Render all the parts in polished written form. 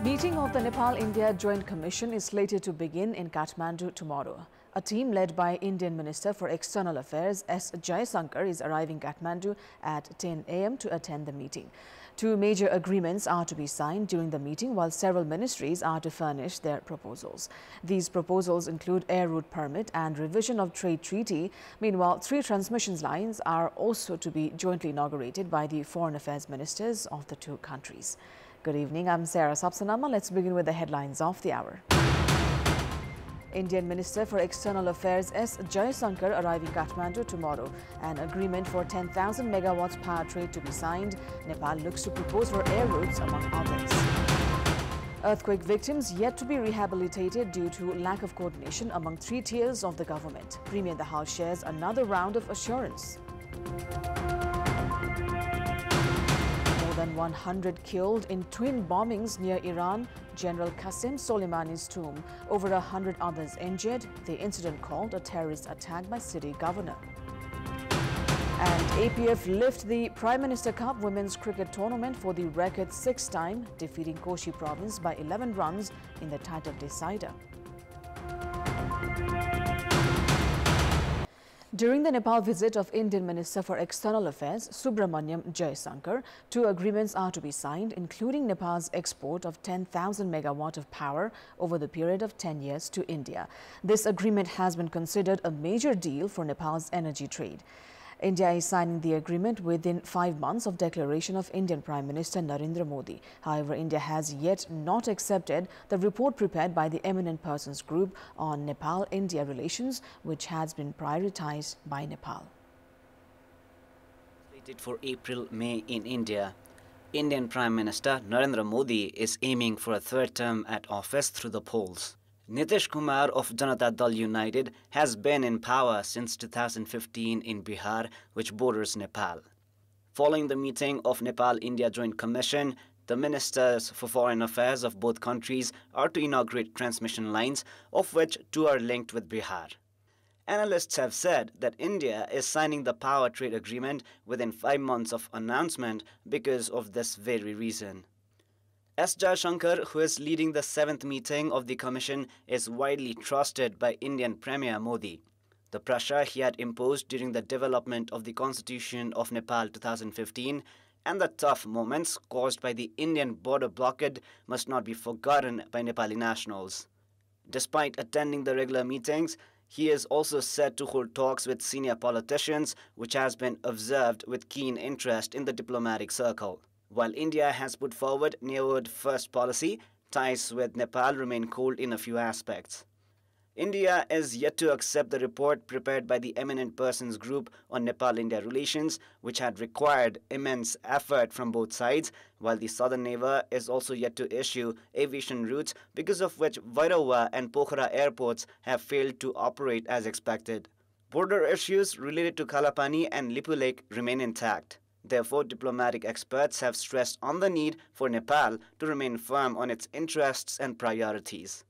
Meeting of the Nepal-India Joint Commission is slated to begin in Kathmandu tomorrow. A team led by Indian Minister for External Affairs S. Jaishankar is arriving Kathmandu at 10 a.m. to attend the meeting. Two major agreements are to be signed during the meeting, while several ministries are to furnish their proposals. These proposals include air route permit and revision of trade treaty. Meanwhile, 3 transmission lines are also to be jointly inaugurated by the foreign affairs ministers of the two countries. Good evening, I'm Sarah Sapsanama. Let's begin with the headlines of the hour. Indian Minister for External Affairs S. Jaishankar arriving Kathmandu tomorrow. An agreement for 10,000 megawatts power trade to be signed. Nepal looks to propose for air routes, among others. Earthquake victims yet to be rehabilitated due to lack of coordination among 3 tiers of the government. Premier in the House shares another round of assurance. More than 100 killed in twin bombings near Iran. General Qasem Soleimani's tomb. Over 100 others injured. The incident called a terrorist attack by city governor. And APF lift the Prime Minister Cup Women's Cricket Tournament for the record 6th time, defeating Koshi Province by 11 runs in the title decider. During the Nepal visit of Indian Minister for External Affairs Subramaniam Jaishankar, 2 agreements are to be signed, including Nepal's export of 10,000 megawatt of power over the period of 10 years to India. This agreement has been considered a major deal for Nepal's energy trade. India is signing the agreement within 5 months of declaration of Indian Prime Minister Narendra Modi. However, India has yet not accepted the report prepared by the Eminent Persons Group on Nepal-India relations, which has been prioritized by Nepal. Slated for April-May in India, Indian Prime Minister Narendra Modi is aiming for a 3rd term at office through the polls. Nitish Kumar of Janata Dal United has been in power since 2015 in Bihar, which borders Nepal. Following the meeting of Nepal-India Joint Commission, the ministers for foreign affairs of both countries are to inaugurate transmission lines, of which 2 are linked with Bihar. Analysts have said that India is signing the power trade agreement within 5 months of announcement because of this very reason. S. Jaishankar, who is leading the 7th meeting of the Commission, is widely trusted by Indian Premier Modi. The pressure he had imposed during the development of the Constitution of Nepal 2015 and the tough moments caused by the Indian border blockade must not be forgotten by Nepali nationals. Despite attending the regular meetings, he is also said to hold talks with senior politicians, which has been observed with keen interest in the diplomatic circle. While India has put forward neighborhood-first policy, ties with Nepal remain cold in a few aspects. India is yet to accept the report prepared by the Eminent Persons Group on Nepal-India relations, which had required immense effort from both sides, while the southern neighbor is also yet to issue aviation routes, because of which Vairava and Pokhara airports have failed to operate as expected. Border issues related to Kalapani and Lipu Lake remain intact. Therefore, diplomatic experts have stressed on the need for Nepal to remain firm on its interests and priorities.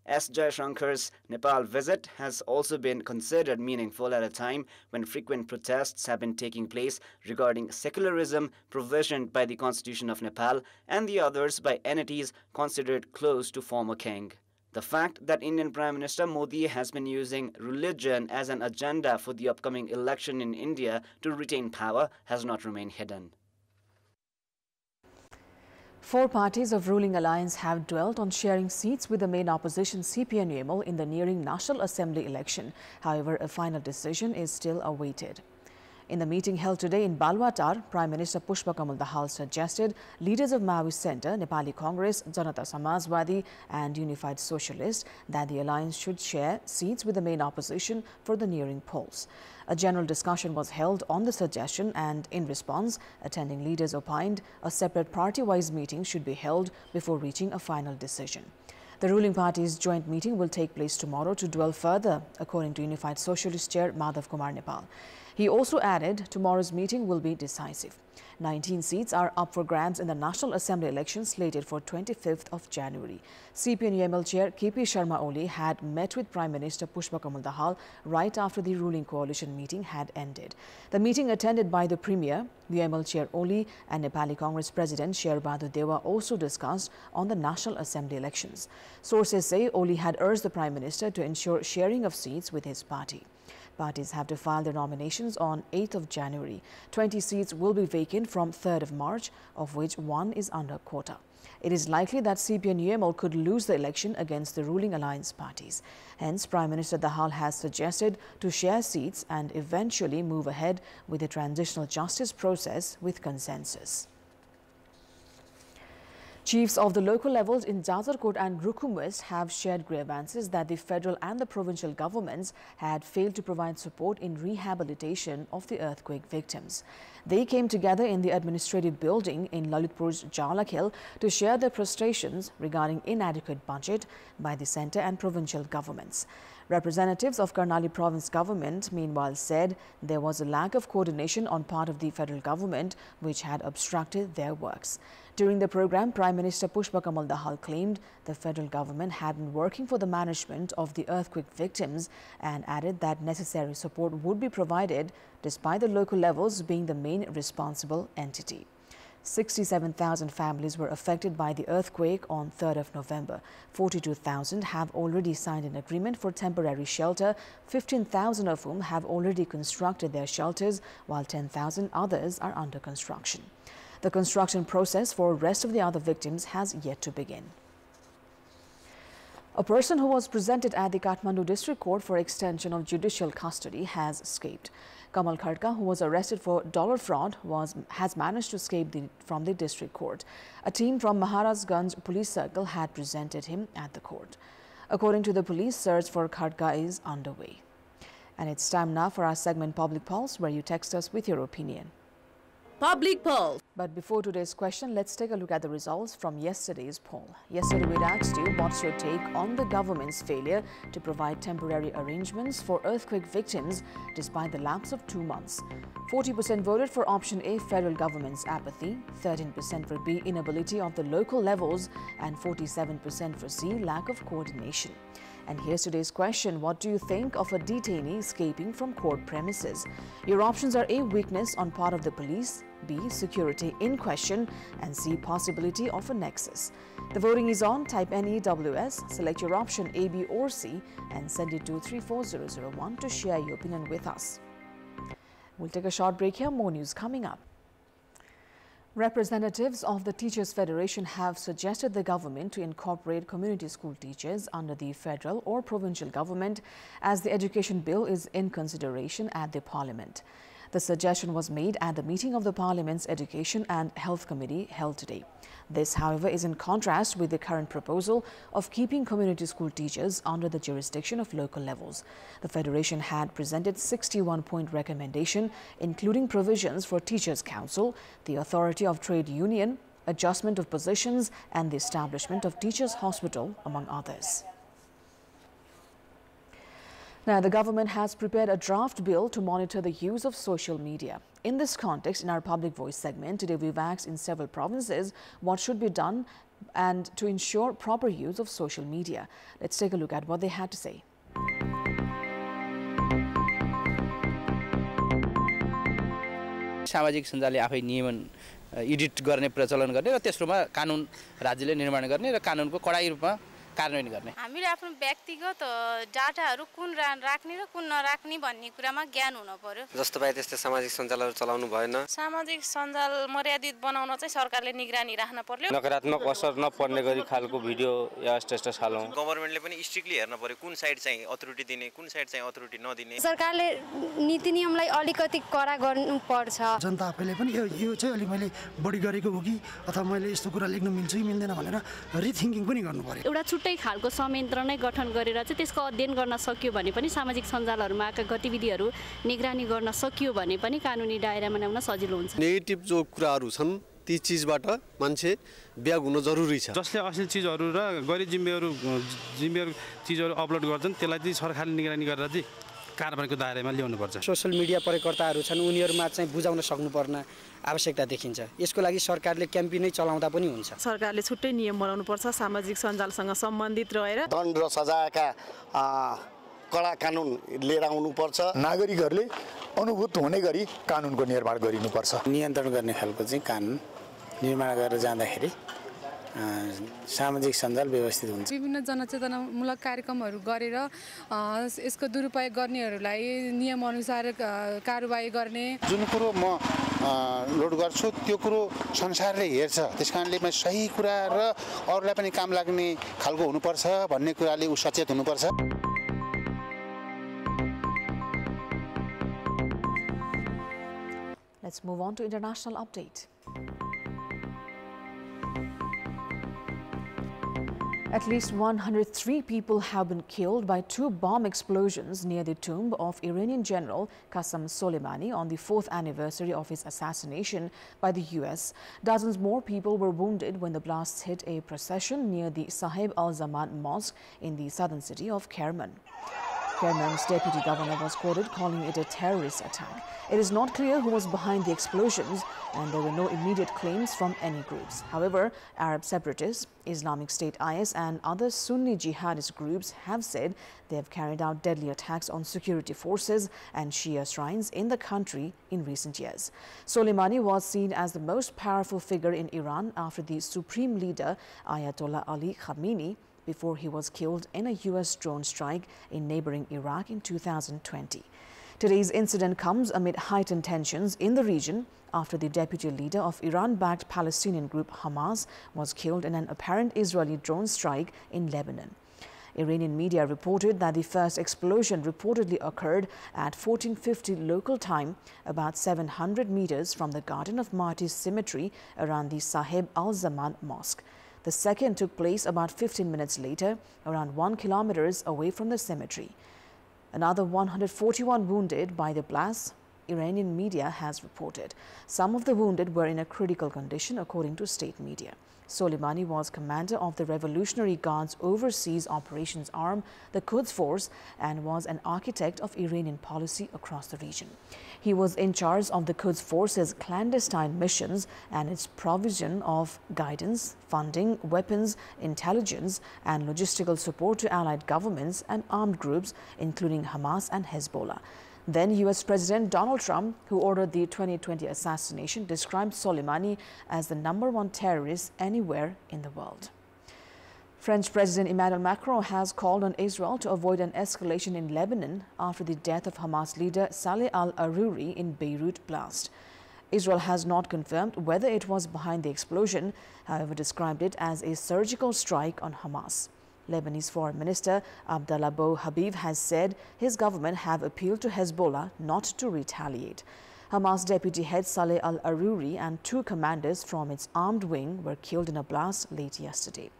S. Jaishankar's Nepal visit has also been considered meaningful at a time when frequent protests have been taking place regarding secularism provisioned by the Constitution of Nepal and the others by entities considered close to former king. The fact that Indian Prime Minister Modi has been using religion as an agenda for the upcoming election in India to retain power has not remained hidden. 4 parties of ruling alliance have dwelt on sharing seats with the main opposition CPN-UML in the nearing National Assembly election. However, a final decision is still awaited. In the meeting held today in Balwatar, Prime Minister Pushpa Kamal Dahal suggested leaders of Maoist Centre, Nepali Congress, Janata Samajwadi and Unified Socialist that the alliance should share seats with the main opposition for the nearing polls. A general discussion was held on the suggestion and, in response, attending leaders opined a separate party-wise meeting should be held before reaching a final decision. The ruling party's joint meeting will take place tomorrow to dwell further, according to Unified Socialist Chair Madhav Kumar Nepal. He also added tomorrow's meeting will be decisive. 19 seats are up for grabs in the National Assembly election slated for 25th of January. CPN-UML chair KP Sharma Oli had met with Prime Minister Pushpakamal Dahal right after the ruling coalition meeting had ended. The meeting attended by the Premier, UML chair Oli and Nepali Congress President Sher Bahadur Dewa also discussed on the National Assembly elections. Sources say Oli had urged the Prime Minister to ensure sharing of seats with his party. Parties have to file their nominations on 8th of January. 20 seats will be vacant from 3rd of March, of which one is under quota. It is likely that CPN-UML could lose the election against the ruling alliance parties. Hence, Prime Minister Dahal has suggested to share seats and eventually move ahead with the transitional justice process with consensus. Chiefs of the local levels in Jazarkot and Rukum West have shared grievances that the federal and the provincial governments had failed to provide support in rehabilitation of the earthquake victims. They came together in the administrative building in Lalitpur's Jalak Hill to share their frustrations regarding inadequate budget by the centre and provincial governments. Representatives of Karnali province government meanwhile said there was a lack of coordination on part of the federal government which had obstructed their works. During the program, Prime Minister Pushpakamal Dahal claimed the federal government had been working for the management of the earthquake victims and added that necessary support would be provided despite the local levels being the main responsible entity. 67,000 families were affected by the earthquake on 3rd of November. 42,000 have already signed an agreement for temporary shelter, 15,000 of whom have already constructed their shelters, while 10,000 others are under construction. The construction process for the rest of the other victims has yet to begin. A person who was presented at the Kathmandu District Court for extension of judicial custody has escaped. Kamal Khadka, who was arrested for dollar fraud, has managed to escape from the district court. A team from Maharajganj Police Circle had presented him at the court. According to the police, search for Khadka is underway. And it's time now for our segment Public Pulse, where you text us with your opinion. Public Pulse. But before today's question, let's take a look at the results from yesterday's poll. Yesterday, we asked you what's your take on the government's failure to provide temporary arrangements for earthquake victims despite the lapse of 2 months. 40% voted for option A, federal government's apathy, 13% for B, inability of the local levels, and 47% for C, lack of coordination. And here's today's question. What do you think of a detainee escaping from court premises? Your options are A, weakness on part of the police, B, security in question, and C, possibility of a nexus. The voting is on. Type NEWS, select your option A, B or C and send it to 34001 to share your opinion with us. We'll take a short break here. More news coming up. Representatives of the Teachers Federation have suggested the government to incorporate community school teachers under the federal or provincial government as the education bill is in consideration at the Parliament. The suggestion was made at the meeting of the Parliament's Education and Health Committee held today. This, however, is in contrast with the current proposal of keeping community school teachers under the jurisdiction of local levels. The Federation had presented 61-point recommendation, including provisions for Teachers' Council, the authority of trade union, adjustment of positions, and the establishment of Teachers' Hospital, among others. Now, the government has prepared a draft bill to monitor the use of social media. In this context, in our Public Voice segment, today we've asked in several provinces what should be done and to ensure proper use of social media. Let's take a look at what they had to say. सामाजिक सञ्जालले आफै नियमन edit गर्ने प्रचलन गर्ने र त्यसमा कानुन राज्यले निर्माण गर्ने र कानुनको कडाई रूपमा कार्यान्वयन गर्ने। हामीले आफ्नो व्यक्तिगत डाटाहरु कुन राख्ने र कुन नराख्ने भन्ने कुरामा ज्ञान हुन पर्यो। जस्तो पाए त्यस्तै सामाजिक सञ्जालहरु चलाउनु भएन। सामाजिक सञ्जाल मर्यादित बनाउन चाहिँ सरकारले निगरानी राख्न पर्यो। नकारात्मक असर नपर्ने गरी खालको भिडियो या स्टेटस हालौं। गभर्नमेन्टले पनि स्ट्रिक्टली हेर्न पर्यो कुन साइड चाहिँ अथोरिटी दिने, कुन साइड चाहिँ अथोरिटी नदिने। सरकारले नीति नियमलाई अलिकति कडा गर्नु पर्छ। जनता आफैले पनि यो चाहिँ अलि मैले बढी गरेको हो कि अथवा मैले यस्तो कुरा लेख्न मिल्छ कि मिल्दैन भनेर रिथिंकिङ पनि गर्नु पर्यो। एउटा छुट्टै खालको संयन्त्र नै गठन गरेर चाहिँ त्यसको अध्ययन गर्न सकियो भने पनि सामाजिक सञ्जालहरुमाका गतिविधिहरु निगरानी गर्न सकियो भने पनि कानुनी दायरामा ल्याउन सजिलो हुन्छ। नेगेटिभ जो कुराहरु छन् ती चीजबाट मान्छे ब्याग हुन जरुरी छ। जसले अश्लील चीजहरु र गैर जिम्मेवार चीजहरु अपलोड गर्छन् त्यसलाई चाहिँ सरकारले निगरानी गरेर चाहिँ कारबाहीको दायरामा ल्याउनु पर्छ। सोशल मिडिया प्रयोगकर्ताहरु छन् उनीहरुमा चाहिँ बुझाउन सक्नुपर्ने आवश्यकता देखिन्छ। यसको लागि सरकारले क्याम्पेनै चलाउँदा पनि हुन्छ। सरकारले छुट्टै नियम बनाउनुपर्छ सामाजिक सञ्जालसँग सम्बन्धित रहेर। दण्ड र सजायका कडा कानुन लिएर आउनुपर्छ। नागरिकहरूले अनुभूत हुने गरी कानुनको निर्माण गरिनुपर्छ। नियन्त्रण गर्ने खालको चाहिँ कानुन निर्माण गरेर जाँदाखेरि सामाजिक सञ्जाल व्यवस्थित हुन्छ। विभिन्न जनचेतनामूलक कार्यक्रमहरू गरेर यसको दुरुपयोग गर्नेहरूलाई नियमअनुसार कारबाही गर्ने। जुन कुरो म लोड गर्छु त्यो कुरो संसारले हेर्छ, त्यसकारणले म सही कुरा र अरूलाई पनि काम लाग्ने खालको हुनुपर्छ भन्ने कुराले उ सचेत हुनुपर्छ। Let's move on to international update. At least 103 people have been killed by 2 bomb explosions near the tomb of Iranian General Qasem Soleimani on the 4th anniversary of his assassination by the US. Dozens more people were wounded when the blasts hit a procession near the Sahib al-Zaman Mosque in the southern city of Kerman. Kerman's deputy governor was quoted calling it a terrorist attack. It is not clear who was behind the explosions, and there were no immediate claims from any groups. However, Arab separatists, Islamic State IS and other Sunni jihadist groups have said they have carried out deadly attacks on security forces and Shia shrines in the country in recent years. Soleimani was seen as the most powerful figure in Iran after the supreme leader Ayatollah Ali Khamenei, before he was killed in a US drone strike in neighboring Iraq in 2020. Today's incident comes amid heightened tensions in the region after the deputy leader of Iran-backed Palestinian group Hamas was killed in an apparent Israeli drone strike in Lebanon. Iranian media reported that the first explosion reportedly occurred at 1450 local time, about 700 meters from the Garden of Martyrs cemetery around the Sahib al-Zaman Mosque. The second took place about 15 minutes later, around 1 kilometer away from the cemetery. Another 141 wounded by the blast, Iranian media has reported. Some of the wounded were in a critical condition, according to state media. Soleimani was commander of the Revolutionary Guard's overseas operations arm, the Quds Force, and was an architect of Iranian policy across the region. He was in charge of the Quds Force's clandestine missions and its provision of guidance, funding, weapons, intelligence, and logistical support to allied governments and armed groups, including Hamas and Hezbollah. Then US President Donald Trump, who ordered the 2020 assassination, described Soleimani as the #1 terrorist anywhere in the world. French President Emmanuel Macron has called on Israel to avoid an escalation in Lebanon after the death of Hamas leader Saleh al-Aruri in Beirut blast. Israel has not confirmed whether it was behind the explosion, however described it as a surgical strike on Hamas. Lebanese Foreign Minister Abdallah Bo Habib has said his government have appealed to Hezbollah not to retaliate. Hamas deputy head Saleh al-Aruri and 2 commanders from its armed wing were killed in a blast late yesterday.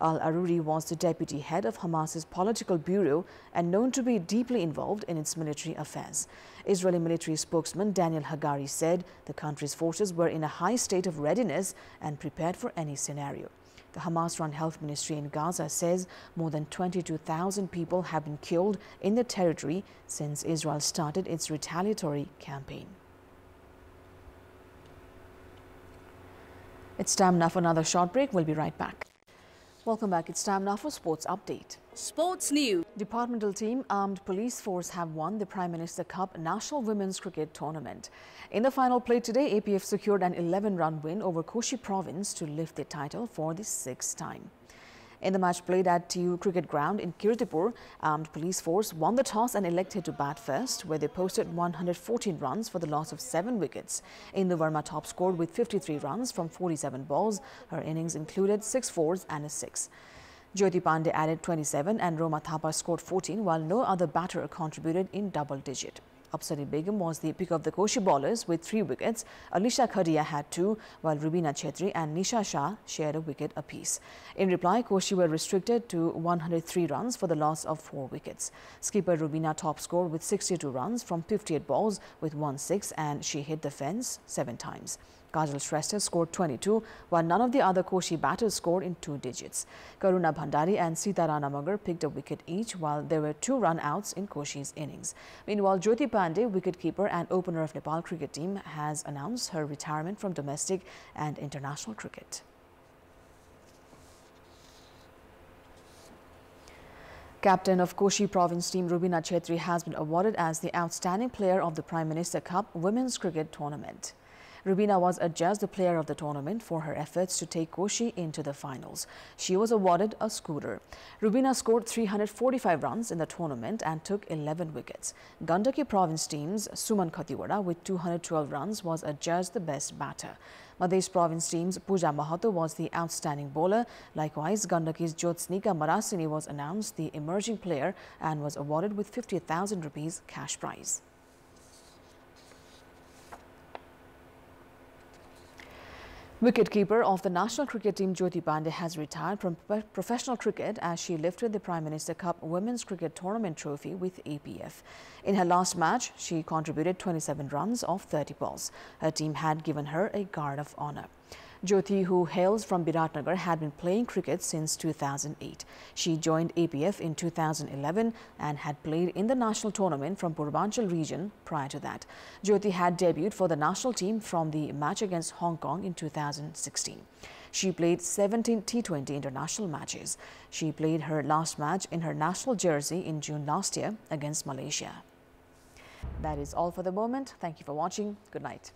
Al-Aruri was the deputy head of Hamas's political bureau and known to be deeply involved in its military affairs. Israeli military spokesman Daniel Hagari said the country's forces were in a high state of readiness and prepared for any scenario. The Hamas-run health ministry in Gaza says more than 22,000 people have been killed in the territory since Israel started its retaliatory campaign. It's time now for another short break. We'll be right back. Welcome back. It's time now for Sports Update. Sports News. Departmental team Armed Police Force have won the Prime Minister Cup National Women's Cricket Tournament. In the final play today, APF secured an 11-run win over Koshi Province to lift the title for the 6th time. In the match played at TU Cricket Ground in Kantipur, Armed Police Force won the toss and elected to bat first, where they posted 114 runs for the loss of 7 wickets. Indu Verma top scored with 53 runs from 47 balls. Her innings included 6 fours and a 6. Jyoti Pandey added 27 and Roma Thapa scored 14, while no other batter contributed in double digit. Upsari Begum was the pick of the Koshi bowlers with 3 wickets. Alisha Khadia had 2, while Rubina Chetri and Nisha Shah shared a wicket apiece. In reply, Koshi were restricted to 103 runs for the loss of 4 wickets. Skipper Rubina top scored with 62 runs from 58 balls with 1 6, and she hit the fence 7 times. Kajal Shrestha scored 22, while none of the other Koshi batters scored in 2 digits. Karuna Bhandari and Sita Ranamagar picked a wicket each, while there were 2 run-outs in Koshi's innings. Meanwhile, Jyoti Pandey, wicket-keeper and opener of Nepal cricket team, has announced her retirement from domestic and international cricket. Captain of Koshi Province team Rubina Chetri has been awarded as the outstanding player of the Prime Minister Cup Women's Cricket Tournament. Rubina was adjudged the player of the tournament for her efforts to take Koshi into the finals. She was awarded a scooter. Rubina scored 345 runs in the tournament and took 11 wickets. Gandaki Province team's Suman Khatiwada with 212 runs was adjudged the best batter. Madhesh Province team's Pooja Mahato was the outstanding bowler. Likewise, Gandaki's Jyotsnika Marasini was announced the emerging player and was awarded with 50,000 rupees cash prize. Wicket-keeper of the national cricket team Jyoti Pandey has retired from professional cricket as she lifted the Prime Minister Cup Women's Cricket Tournament trophy with APF. In her last match, she contributed 27 runs off 30 balls. Her team had given her a guard of honour. Jyoti, who hails from Biratnagar, had been playing cricket since 2008. She joined APF in 2011 and had played in the national tournament from Purbanchal region prior to that. Jyoti had debuted for the national team from the match against Hong Kong in 2016. She played 17 T20 international matches. She played her last match in her national jersey in June last year against Malaysia. That is all for the moment. Thank you for watching. Good night.